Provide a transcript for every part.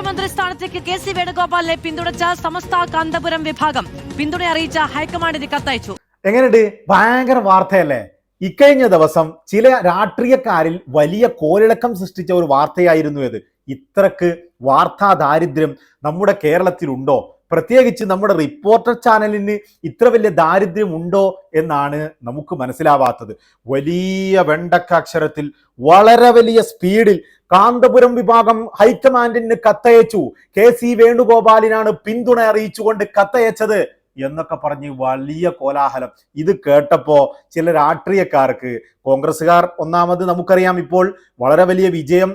മുഖ്യമന്ത്രി സ്ഥാനത്തേക്ക് കെ.സി. വേണുഗോപാലിനെ പിന്തുണച്ച സമസ്ത കാന്തപുരം വിഭാഗം പിന്തുണ അറിയിച്ച ഹൈക്കമാൻഡിന് കത്തയച്ചു. എങ്ങനെയുണ്ട്? ഭയങ്കര വാർത്തയല്ലേ? ഇക്കഴിഞ്ഞ ദിവസം ചില രാഷ്ട്രീയക്കാരിൽ വലിയ കോളിളക്കം സൃഷ്ടിച്ച ഒരു വാർത്തയായിരുന്നു ഇത്. ഇത്രക്ക് വാർത്താ ദാരിദ്ര്യം നമ്മുടെ കേരളത്തിലുണ്ടോ? പ്രത്യേകിച്ച് നമ്മുടെ റിപ്പോർട്ടർ ചാനലിന് ഇത്ര വലിയ ദാരിദ്ര്യം ഉണ്ടോ എന്നാണ് നമുക്ക് മനസ്സിലാവാത്തത്. വലിയ വെണ്ടക്കാക്ഷരത്തിൽ വളരെ വലിയ സ്പീഡിൽ കാന്തപുരം വിഭാഗം ഹൈക്കമാൻഡിന് കത്തയച്ചു. കെ.സി. വേണുഗോപാലിനാണ് പിന്തുണ അറിയിച്ചുകൊണ്ട് കത്തയച്ചത് എന്നൊക്കെ പറഞ്ഞ് വലിയ കോലാഹലം. ഇത് കേട്ടപ്പോ ചില രാഷ്ട്രീയക്കാർക്ക്, കോൺഗ്രസ്സുകാർ ഒന്നാമത് നമുക്കറിയാം ഇപ്പോൾ വളരെ വലിയ വിജയം,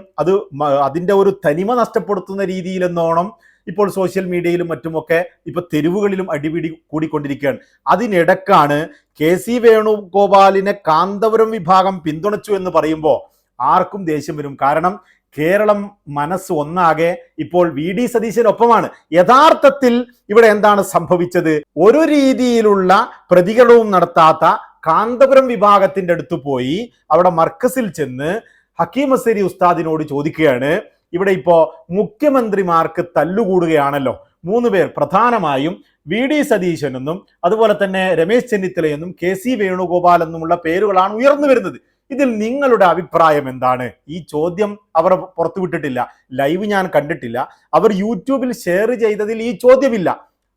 അതിന്റെ ഒരു തനിമ നഷ്ടപ്പെടുത്തുന്ന രീതിയിലെന്നോണം ഇപ്പോൾ സോഷ്യൽ മീഡിയയിലും മറ്റുമൊക്കെ ഇപ്പൊ തെരുവുകളിലും അടിപിടി കൂടിക്കൊണ്ടിരിക്കുകയാണ്. അതിനിടക്കാണ് കെ.സി. വേണുഗോപാലിനെ കാന്തപുരം വിഭാഗം പിന്തുണച്ചു എന്ന് പറയുമ്പോൾ ആർക്കും ദേഷ്യം വരും. കാരണം കേരളം മനസ്സ് ഒന്നാകെ ഇപ്പോൾ വി.ഡി. സതീശനൊപ്പമാണ്. യഥാർത്ഥത്തിൽ ഇവിടെ എന്താണ് സംഭവിച്ചത്? ഒരു രീതിയിലുള്ള പ്രതികരണവും നടത്താത്ത കാന്തപുരം വിഭാഗത്തിന്റെ അടുത്ത് പോയി അവിടെ മർക്കസിൽ ചെന്ന് ഹക്കീം അസ്സരി ഉസ്താദിനോട് ചോദിക്കുകയാണ്, ഇവിടെ ഇപ്പോ മുഖ്യമന്ത്രിമാർക്ക് തല്ലുകൂടുകയാണല്ലോ, 3 പേർ, പ്രധാനമായും വി.ഡി. സതീശനെന്നും അതുപോലെ തന്നെ രമേശ് ചെന്നിത്തലയെന്നും കെ.സി. വേണുഗോപാൽ എന്നുമുള്ള പേരുകളാണ് ഉയർന്നു വരുന്നത്. ഇതിൽ നിങ്ങളുടെ അഭിപ്രായം എന്താണ്? ഈ ചോദ്യം അവർ പുറത്തുവിട്ടിട്ടില്ല, ലൈവ് ഞാൻ കണ്ടിട്ടില്ല, അവർ യൂട്യൂബിൽ ഷെയർ ചെയ്തതിൽ ഈ ചോദ്യമില്ല.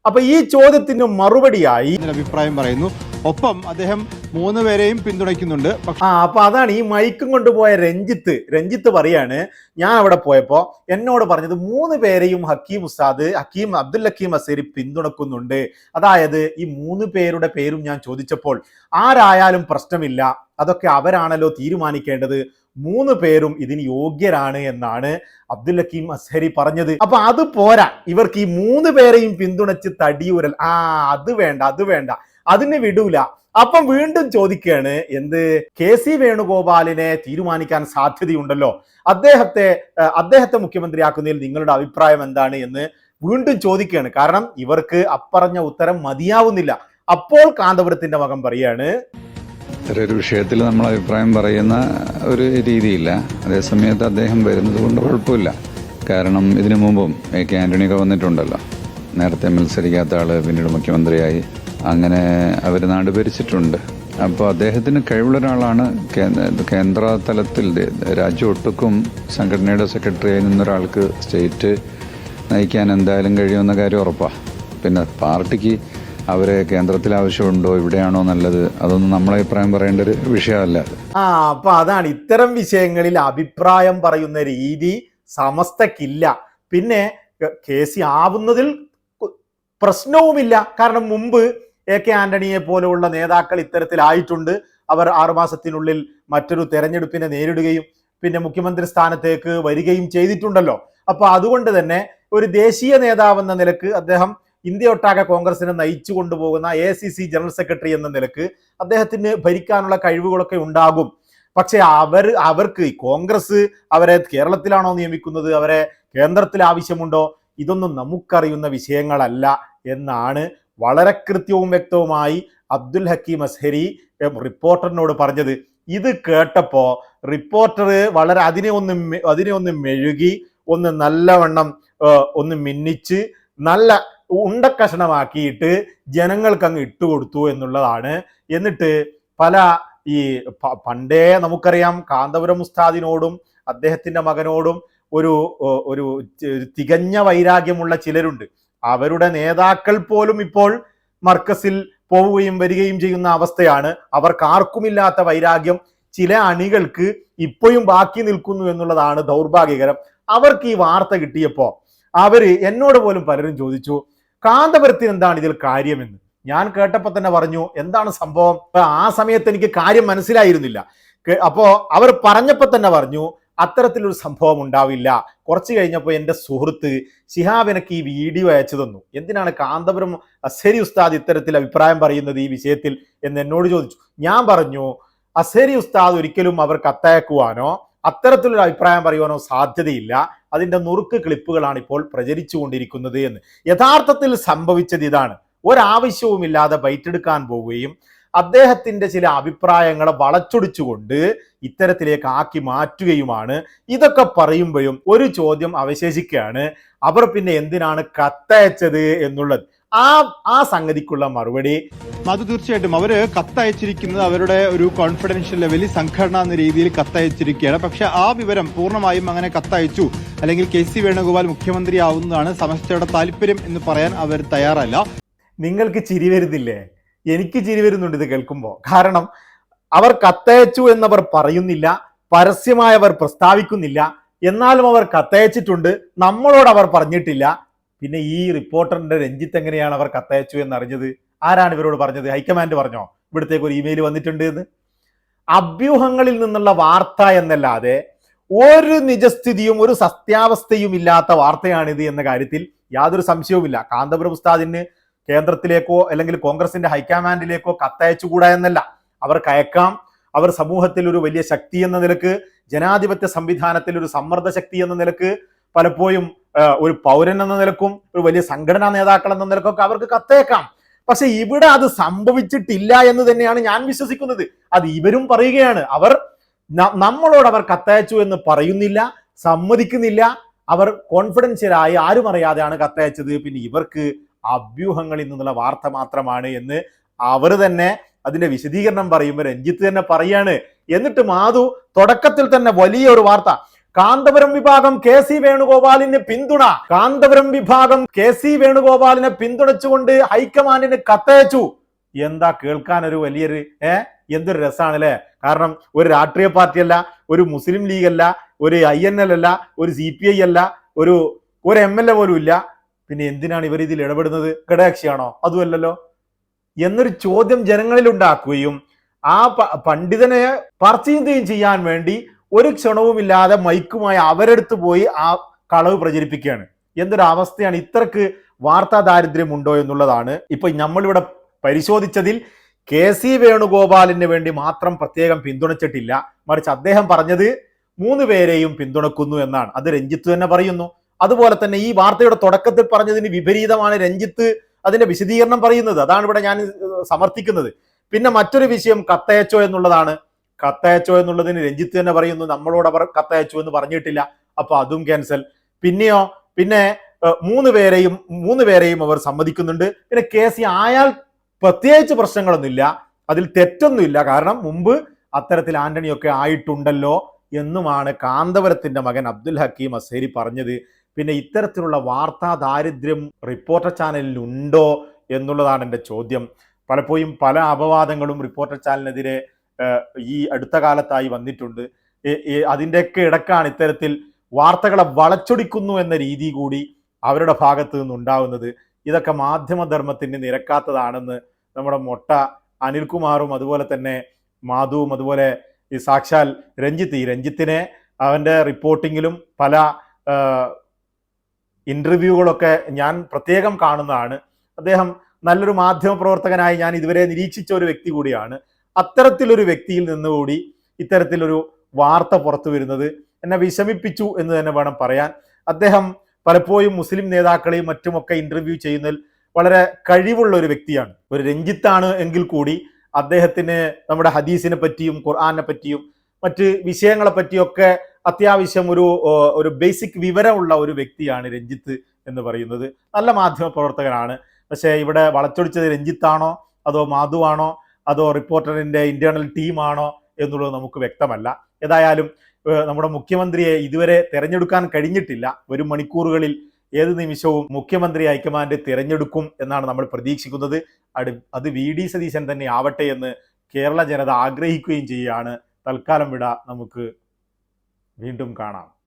അപ്പൊ ഈ ചോദ്യത്തിന് മറുപടിയായി അഭിപ്രായം പറയുന്നു. ഒപ്പം അദ്ദേഹം 3 പേരെയും പിന്തുണയ്ക്കുന്നുണ്ട്. അപ്പൊ അതാണ് ഈ മൈക്കും കൊണ്ടുപോയ രഞ്ജിത്ത് പറയാണ്, ഞാൻ അവിടെ പോയപ്പോ എന്നോട് പറഞ്ഞത് 3 പേരെയും അബ്ദുൽ ഹക്കീം അസ്സരി പിന്തുണക്കുന്നുണ്ട്. അതായത് ഈ 3 പേരുടെ പേരും ഞാൻ ചോദിച്ചപ്പോൾ ആരായാലും പ്രശ്നമില്ല, അതൊക്കെ അവരാണല്ലോ തീരുമാനിക്കേണ്ടത്, 3 പേരും ഇതിന് യോഗ്യരാണ് എന്നാണ് അബ്ദുൽ ഹക്കീം അസ്സരി പറഞ്ഞത്. അപ്പൊ അത് പോരാ, ഇവർക്ക് ഈ 3 പേരെയും പിന്തുണച്ച് തടിയൂരൽ, അത് വേണ്ട, അതിന് വിടൂല. അപ്പം വീണ്ടും ചോദിക്കുകയാണ്, എന്ത് കെ.സി. വേണുഗോപാലിനെ തീരുമാനിക്കാൻ സാധ്യതയുണ്ടല്ലോ, അദ്ദേഹത്തെ മുഖ്യമന്ത്രിയാക്കുന്നതിൽ നിങ്ങളുടെ അഭിപ്രായം എന്താണ് എന്ന് വീണ്ടും ചോദിക്കുകയാണ്. കാരണം ഇവർക്ക് അപ്പറഞ്ഞ ഉത്തരം മതിയാവുന്നില്ല. അപ്പോൾ കാന്തപുരത്തിന്റെ മകൻ പറയാണ്, ഇത്തരൊരു വിഷയത്തിൽ നമ്മൾ അഭിപ്രായം പറയുന്ന ഒരു രീതിയില്ല. അതേസമയത്ത് അദ്ദേഹം വരുന്നത് കൊണ്ട് കുഴപ്പമില്ല. കാരണം ഇതിനു മുമ്പും കെ ആന്റണിയൊക്കെ വന്നിട്ടുണ്ടല്ലോ, നേരത്തെ മത്സരിക്കാത്ത ആള് പിന്നീട് മുഖ്യമന്ത്രിയായി, അങ്ങനെ അവർ നാട് ഭരിച്ചിട്ടുണ്ട്. അപ്പോൾ അദ്ദേഹത്തിന് കഴിവുള്ള ഒരാളാണ്. കേന്ദ്ര തലത്തിൽ രാജ്യം ഒട്ടുക്കും സംഘടനയുടെ സെക്രട്ടറിയായി നിന്നൊരാൾക്ക് സ്റ്റേറ്റ് നയിക്കാൻ എന്തായാലും കഴിയുമെന്ന കാര്യം ഉറപ്പാണ്. പിന്നെ പാർട്ടിക്ക് അവരെ കേന്ദ്രത്തിൽ ആവശ്യമുണ്ടോ, ഇവിടെയാണോ നല്ലത്, അതൊന്നും നമ്മളെ അഭിപ്രായം പറയേണ്ട ഒരു വിഷയമല്ല. അപ്പൊ അതാണ്, ഇത്തരം വിഷയങ്ങളിൽ അഭിപ്രായം പറയുന്ന രീതി സമസ്തക്കില്ല. പിന്നെ കെ.സി. ആവുന്നതിൽ പ്രശ്നവുമില്ല. കാരണം മുമ്പ് എ.കെ. ആന്റണിയെ പോലെയുള്ള നേതാക്കൾ ഇത്തരത്തിലായിട്ടുണ്ട്. അവർ 6 മാസത്തിനുള്ളിൽ മറ്റൊരു തെരഞ്ഞെടുപ്പിനെ നേരിടുകയും പിന്നെ മുഖ്യമന്ത്രി സ്ഥാനത്തേക്ക് വരികയും ചെയ്തിട്ടുണ്ടല്ലോ. അപ്പൊ അതുകൊണ്ട് തന്നെ ഒരു ദേശീയ നേതാവെന്ന നിലക്ക് അദ്ദേഹം ഇന്ത്യയൊട്ടാകെ കോൺഗ്രസിനെ നയിച്ചു കൊണ്ടുപോകുന്ന AICC ജനറൽ സെക്രട്ടറി എന്ന നിലക്ക് അദ്ദേഹത്തിന് ഭരിക്കാനുള്ള കഴിവുകളൊക്കെ ഉണ്ടാകും. പക്ഷെ അവർക്ക് കോൺഗ്രസ് അവരെ കേരളത്തിലാണോ നിയമിക്കുന്നത്, അവരെ കേന്ദ്രത്തിൽ ആവശ്യമുണ്ടോ, ഇതൊന്നും നമുക്കറിയുന്ന വിഷയങ്ങളല്ല എന്നാണ് വളരെ കൃത്യവും വ്യക്തവുമായി അബ്ദുൽ ഹക്കീം അസ്സരി റിപ്പോർട്ടറിനോട് പറഞ്ഞത്. ഇത് കേട്ടപ്പോ റിപ്പോർട്ടർ വളരെ അതിനെ ഒന്ന് മെഴുകി, ഒന്ന് നല്ലവണ്ണം ഒന്ന് മിന്നിച്ച് നല്ല ഉണ്ടക്കഷണമാക്കിയിട്ട് ജനങ്ങൾക്ക് അങ്ങ് ഇട്ടുകൊടുത്തു എന്നുള്ളതാണ്. എന്നിട്ട് പണ്ടേ നമുക്കറിയാം കാന്തപുരം ഉസ്താദിനോടും അദ്ദേഹത്തിന്റെ മകനോടും ഒരു തികഞ്ഞ വൈരാഗ്യമുള്ള ചിലരുണ്ട്. അവരുടെ നേതാക്കൾ പോലും ഇപ്പോൾ മർക്കസിൽ പോവുകയും വരികയും ചെയ്യുന്ന അവസ്ഥയാണ്. അവർക്ക് ആർക്കുമില്ലാത്ത വൈരാഗ്യം ചില അണികൾക്ക് ഇപ്പോഴും ബാക്കി നിൽക്കുന്നു എന്നുള്ളതാണ് ദൗർഭാഗ്യകരം. അവർക്ക് ഈ വാർത്ത കിട്ടിയപ്പോ എന്നോട് പോലും പലരും ചോദിച്ചു, കാന്തപുരത്തിന് എന്താണ് ഇതിൽ കാര്യമെന്ന്. ഞാൻ കേട്ടപ്പോൾ തന്നെ പറഞ്ഞു, എന്താണ് സംഭവം? ആ സമയത്ത് എനിക്ക് കാര്യം മനസ്സിലായിരുന്നില്ല. അപ്പോ അവർ പറഞ്ഞപ്പോ തന്നെ പറഞ്ഞു, അത്തരത്തിലൊരു സംഭവം ഉണ്ടാവില്ല. കുറച്ച് കഴിഞ്ഞപ്പോൾ എൻ്റെ സുഹൃത്ത് ശിഹാബ് എനിക്ക് ഈ വീഡിയോ അയച്ചു തന്നു. എന്തിനാണ് കാന്തപുരം അസ്സരി ഉസ്താദ് ഇത്തരത്തിൽ അഭിപ്രായം പറയുന്നത് ഈ വിഷയത്തിൽ എന്ന് എന്നോട് ചോദിച്ചു. ഞാൻ പറഞ്ഞു, അസ്സരി ഉസ്താദ് ഒരിക്കലും അവർ കത്തയക്കുവാനോ അത്തരത്തിലൊരു അഭിപ്രായം പറയുവാനോ സാധ്യതയില്ല. അതിൻ്റെ നുറുക്ക് ക്ലിപ്പുകളാണ് ഇപ്പോൾ പ്രചരിച്ചു കൊണ്ടിരിക്കുന്നത് എന്ന്. യഥാർത്ഥത്തിൽ സംഭവിച്ചത് ഇതാണ്. ഒരാവശ്യവുമില്ലാതെ ബൈറ്റെടുക്കാൻ പോവുകയും അദ്ദേഹത്തിന്റെ ചില അഭിപ്രായങ്ങളെ വളച്ചൊടിച്ചുകൊണ്ട് ഇത്തരത്തിലേക്ക് ആക്കി മാറ്റുകയുമാണ്. ഇതൊക്കെ പറയുമ്പോഴും ഒരു ചോദ്യം അവശേഷിക്കുകയാണ്, അവർ പിന്നെ എന്തിനാണ് കത്തയച്ചത് എന്നുള്ളത്. ആ സംഗതിക്കുള്ള മറുപടി അത് തീർച്ചയായിട്ടും അവര് കത്തയച്ചിരിക്കുന്നത് അവരുടെ ഒരു കോൺഫിഡൻഷ്യൽ ലെവലിൽ സംഘടന എന്ന രീതിയിൽ കത്തയച്ചിരിക്കുകയാണ്. പക്ഷെ ആ വിവരം പൂർണ്ണമായും അങ്ങനെ കത്തയച്ചു അല്ലെങ്കിൽ KC വേണുഗോപാൽ മുഖ്യമന്ത്രിയാവുന്നതാണ് സമസ്തയുടെ താല്പര്യം എന്ന് പറയാൻ അവർ തയ്യാറല്ല. നിങ്ങൾക്ക് ചിരി വരുന്നില്ലേ? എനിക്ക് ചിരി വരുന്നുണ്ട് ഇത് കേൾക്കുമ്പോൾ. കാരണം അവർ കത്തയച്ചു എന്നവർ പറയുന്നില്ല, പരസ്യമായി അവർ പ്രസ്താവിക്കുന്നില്ല. എന്നാലും അവർ കത്തയച്ചിട്ടുണ്ട്, നമ്മളോട് അവർ പറഞ്ഞിട്ടില്ല. പിന്നെ ഈ റിപ്പോർട്ടറിന്റെ രഞ്ജിത്ത് എങ്ങനെയാണ് അവർ കത്തയച്ചു എന്നറിഞ്ഞത്? ആരാണ് ഇവരോട് പറഞ്ഞത്? ഹൈക്കമാൻഡ് പറഞ്ഞോ ഇവിടത്തേക്ക് ഒരു ഇമെയിൽ വന്നിട്ടുണ്ട് എന്ന്? അഭ്യൂഹങ്ങളിൽ നിന്നുള്ള വാർത്ത എന്നല്ലാതെ ഒരു നിജസ്ഥിതിയും ഒരു സത്യാവസ്ഥയും ഇല്ലാത്ത വാർത്തയാണിത് എന്ന കാര്യത്തിൽ യാതൊരു സംശയവുമില്ല. കാന്തപുരം ഉസ്താദിന് കേന്ദ്രത്തിലേക്കോ അല്ലെങ്കിൽ കോൺഗ്രസിന്റെ ഹൈക്കമാൻഡിലേക്കോ കത്തയച്ചുകൂടാ എന്നല്ല, അവർക്ക് അയക്കാം. അവർ സമൂഹത്തിൽ ഒരു വലിയ ശക്തി എന്ന നിലക്ക്, ജനാധിപത്യ സംവിധാനത്തിൽ ഒരു സമ്മർദ്ദ ശക്തി എന്ന നിലക്ക്, പലപ്പോഴും ഒരു പൗരൻ എന്ന നിലക്കും ഒരു വലിയ സംഘടനാ നേതാക്കൾ എന്ന നിലക്കൊക്കെ അവർക്ക് കത്തയക്കാം. പക്ഷെ ഇവിടെ അത് സംഭവിച്ചിട്ടില്ല എന്ന് തന്നെയാണ് ഞാൻ വിശ്വസിക്കുന്നത്. അത് ഇവരും പറയുകയാണ്. അവർ നമ്മളോട് അവർ കത്തയച്ചു എന്ന് പറയുന്നില്ല, സമ്മതിക്കുന്നില്ല. അവർ കോൺഫിഡൻഷ്യലായി ആരും അറിയാതെയാണ് കത്തയച്ചത്. പിന്നെ ഇവർക്ക് അഭ്യൂഹങ്ങളിൽ നിന്നുള്ള വാർത്ത മാത്രമാണ് എന്ന് അവർ തന്നെ അതിന്റെ വിശദീകരണം പറയുമ്പോൾ രഞ്ജിത്ത് തന്നെ പറയാണ്. എന്നിട്ട് മാധു തുടക്കത്തിൽ തന്നെ വലിയ ഒരു വാർത്ത, കാന്തപുരം വിഭാഗം KC വേണുഗോപാലിന് പിന്തുണ. കാന്തപുരം വിഭാഗം KC വേണുഗോപാലിനെ പിന്തുണച്ചുകൊണ്ട് ഹൈക്കമാൻഡിന് കത്തയച്ചു. എന്താ കേൾക്കാൻ ഒരു വലിയൊരു എന്തൊരു രസമാണ് അല്ലേ? കാരണം ഒരു രാഷ്ട്രീയ പാർട്ടിയല്ല, ഒരു മുസ്ലിം ലീഗ് അല്ല, ഒരു INL അല്ല, ഒരു CPI അല്ല, ഒരു MLA പോലും ഇല്ല. പിന്നെ എന്തിനാണ് ഇവർ ഇതിൽ ഇടപെടുന്നത്? ഘടകകക്ഷിയാണോ? അതുമല്ലല്ലോ എന്നൊരു ചോദ്യം ജനങ്ങളിൽ ഉണ്ടാക്കുകയും ആ പണ്ഡിതനെ പർച്ചീന്തുകയും ചെയ്യാൻ വേണ്ടി ഒരു ക്ഷണവുമില്ലാതെ മൈക്കുമായി അവരെടുത്ത് പോയി ആ കളവ് പ്രചരിപ്പിക്കുകയാണ്. എന്തൊരു അവസ്ഥയാണ്! ഇത്രക്ക് വാർത്താ ദാരിദ്ര്യം ഉണ്ടോ എന്നുള്ളതാണ്. ഇപ്പൊ നമ്മളിവിടെ പരിശോധിച്ചതിൽ KC വേണുഗോപാലിന് വേണ്ടി മാത്രം പ്രത്യേകം പിന്തുണച്ചിട്ടില്ല, മറിച്ച് അദ്ദേഹം പറഞ്ഞത് 3 പേരെയും പിന്തുണക്കുന്നു എന്നാണ്. അത് രഞ്ജിത്ത് തന്നെ പറയുന്നു. അതുപോലെ തന്നെ ഈ വാർത്തയുടെ തുടക്കത്തിൽ പറഞ്ഞതിന് വിപരീതമാണ് രഞ്ജിത്ത് അതിന്റെ വിശദീകരണം പറയുന്നത്. അതാണ് ഇവിടെ ഞാൻ സമർത്ഥിക്കുന്നത്. പിന്നെ മറ്റൊരു വിഷയം കത്തയച്ചോ എന്നുള്ളതാണ്. കത്തയച്ചോ എന്നുള്ളതിന് രഞ്ജിത്ത് തന്നെ പറയുന്നു നമ്മളോട് അവർ കത്തയച്ചു എന്ന് പറഞ്ഞിട്ടില്ല, അപ്പൊ അതും ക്യാൻസൽ. പിന്നെയോ പിന്നെ 3 പേരെയും അവർ സമ്മതിക്കുന്നുണ്ട്. പിന്നെ KC ആയാൽ പ്രത്യേകിച്ച് പ്രശ്നങ്ങളൊന്നുമില്ല, അതിൽ തെറ്റൊന്നുമില്ല, കാരണം മുമ്പ് അത്തരത്തിൽ ആന്റണിയൊക്കെ ആയിട്ടുണ്ടല്ലോ എന്നുമാണ് കാന്തപുരത്തിന്റെ മകൻ അബ്ദുൽ ഹക്കീം അസ്ഹരി പറഞ്ഞത്. പിന്നെ ഇത്തരത്തിലുള്ള വാർത്താ ദാരിദ്ര്യം റിപ്പോർട്ടർ ചാനലിൽ ഉണ്ടോ എന്നുള്ളതാണ് എൻ്റെ ചോദ്യം. പലപ്പോഴും പല അപവാദങ്ങളും റിപ്പോർട്ടർ ചാനലിനെതിരെ ഈ അടുത്ത കാലത്തായി വന്നിട്ടുണ്ട്. അതിൻ്റെയൊക്കെ ഇടക്കാണ് ഇത്തരത്തിൽ വാർത്തകളെ വളച്ചൊടിക്കുന്നു എന്ന രീതി കൂടി അവരുടെ ഭാഗത്ത് നിന്നുണ്ടാവുന്നത്. ഇതൊക്കെ മാധ്യമധർമ്മത്തിന് നിരക്കാത്തതാണെന്ന് നമ്മുടെ മൊട്ട അനിൽകുമാറും അതുപോലെ തന്നെ മാധുവും അതുപോലെ ഈ സാക്ഷാൽ രഞ്ജിത്തിനെ അവൻ്റെ റിപ്പോർട്ടിങ്ങിലും പല ഇൻ്റർവ്യൂകളൊക്കെ ഞാൻ പ്രത്യേകം കാണുന്നതാണ്. അദ്ദേഹം നല്ലൊരു മാധ്യമ പ്രവർത്തകനായി ഞാൻ ഇതുവരെ നിരീക്ഷിച്ച ഒരു വ്യക്തി കൂടിയാണ്. അത്തരത്തിലൊരു വ്യക്തിയിൽ നിന്നുകൂടി ഇത്തരത്തിലൊരു വാർത്ത പുറത്തു വരുന്നത് എന്നെ വിഷമിപ്പിച്ചു എന്ന് തന്നെ വേണം പറയാൻ. അദ്ദേഹം പലപ്പോഴും മുസ്ലിം നേതാക്കളെയും മറ്റുമൊക്കെ ഇന്റർവ്യൂ ചെയ്യുന്നതിൽ വളരെ കഴിവുള്ള ഒരു വ്യക്തിയാണ്. ഒരു രഞ്ജിത്താണ് എങ്കിൽ കൂടി അദ്ദേഹത്തിന് നമ്മുടെ ഹദീസിനെ പറ്റിയും ഖുർആനെ പറ്റിയും മറ്റ് വിഷയങ്ങളെ പറ്റിയൊക്കെ അത്യാവശ്യം ഒരു ബേസിക് വിവരമുള്ള ഒരു വ്യക്തിയാണ് രഞ്ജിത്ത് എന്ന് പറയുന്നത്. നല്ല മാധ്യമ പ്രവർത്തകനാണ്. പക്ഷേ ഇവിടെ വളച്ചൊടിച്ചത് രഞ്ജിത്താണോ അതോ മാധുവാണോ അതോ റിപ്പോർട്ടറിന്റെ ഇന്റേണൽ ടീമാണോ എന്നുള്ളത് നമുക്ക് വ്യക്തമല്ല. ഏതായാലും നമ്മുടെ മുഖ്യമന്ത്രിയെ ഇതുവരെ തെരഞ്ഞെടുക്കാൻ കഴിഞ്ഞിട്ടില്ല. വരും മണിക്കൂറുകളിൽ ഏത് നിമിഷവും മുഖ്യമന്ത്രി ഹൈക്കമാൻഡ് തിരഞ്ഞെടുക്കും എന്നാണ് നമ്മൾ പ്രതീക്ഷിക്കുന്നത്. അത് VD സതീശൻ തന്നെ ആവട്ടെ എന്ന് കേരള ജനത ആഗ്രഹിക്കുകയും ചെയ്യുകയാണ്. തൽക്കാലം വിട, നമുക്ക് വീണ്ടും കാണാം.